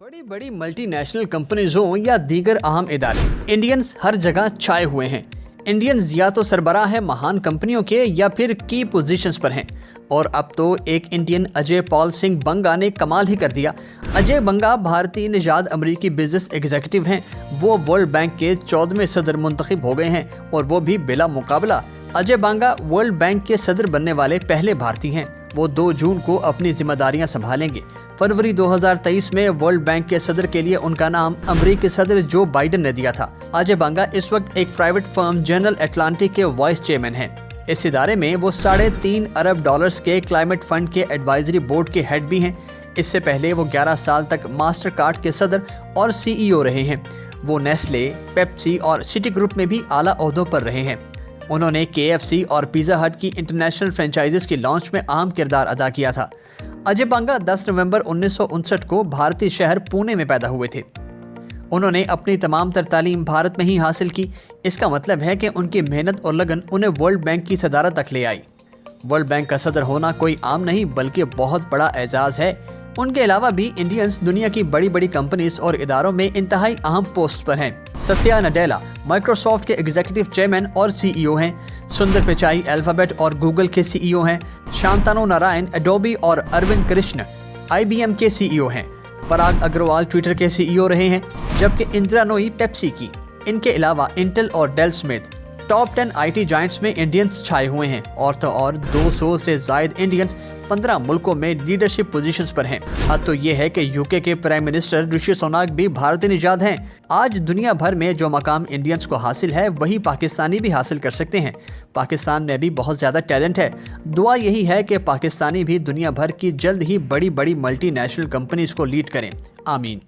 बड़ी बड़ी multi national companies हों या दीगर अहम इदारे, इंडियंस हर जगह छाए हुए हैं। इंडियंस या तो सरबराह है महान कंपनियों के या फिर की पोजीशंस पर हैं। और अब तो एक इंडियन अजय पॉल सिंह बंगा ने कमाल ही कर दिया। अजय बंगा भारतीय निजाद अमरीकी बिजनेस एग्जीक्यूटिव हैं। वो वर्ल्ड बैंक के 14वें सदर मुंतखब हो गए हैं और वो भी बिला मुकाबला। अजय बंगा वर्ल्ड बैंक के सदर बनने वाले पहले भारतीय हैं। वो 2 जून को अपनी जिम्मेदारियां संभालेंगे। फरवरी 2023 में वर्ल्ड बैंक के सदर के लिए उनका नाम अमरीकी सदर जो बाइडेन ने दिया था। अजय बंगा इस वक्त एक प्राइवेट फर्म जनरल अटलांटिक के वाइस चेयरमैन हैं। इस इदारे में वो $3.5 अरब के क्लाइमेट फंड के एडवाइजरी बोर्ड के हेड भी हैं। इससे पहले वो 11 साल तक मास्टर कार्ड के सदर और CEO रहे हैं। वो नेस्ले, पेप्सी और सिटी ग्रुप में भी आला ओहदों पर रहे हैं। उन्होंने KFC और पिज़्ज़ा हट की इंटरनेशनल फ्रेंचाइजीज की लॉन्च में अहम किरदार अदा किया था। अजय बंगा 10 नवंबर 1959 को भारतीय शहर पुणे में पैदा हुए थे। उन्होंने अपनी तमाम तर तालीम भारत में ही हासिल की। इसका मतलब है कि उनकी मेहनत और लगन उन्हें वर्ल्ड बैंक की सदारत तक ले आई। वर्ल्ड बैंक का सदर होना कोई आम नहीं बल्कि बहुत बड़ा एजाज़ है। उनके अलावा भी इंडियंस दुनिया की बड़ी बड़ी कंपनीज और इदारों में इंतहाई अहम पोस्ट पर हैं। सत्या नडेला माइक्रोसॉफ्ट के एग्जीक्यूटिव चेयरमैन और CEO हैं। सुंदर पिचाई अल्फाबेट और गूगल के CEO हैं। शांतनु नारायण एडोबी और अरविंद कृष्ण IBM के CEO हैं। पराग अग्रवाल ट्विटर के CEO रहे हैं, जबकि इंदिरा नोई पेप्सी की। इनके अलावा इंटेल और Dell Smith top 10 IT giants में इंडियंस छाए हुए हैं। और तो और 200 से जायद इंडियंस 15 मुल्कों में लीडरशिप पोजीशंस पर हैं। अब तो ये है कि UK के प्राइम मिनिस्टर ऋषि सुनाक भी भारतीय निजाद हैं। आज दुनिया भर में जो मकाम इंडियंस को हासिल है वही पाकिस्तानी भी हासिल कर सकते हैं। पाकिस्तान में भी बहुत ज़्यादा टैलेंट है। दुआ यही है कि पाकिस्तानी भी दुनिया भर की जल्द ही बड़ी बड़ी मल्टी नेशनल कंपनीज को लीड करें। आमीन।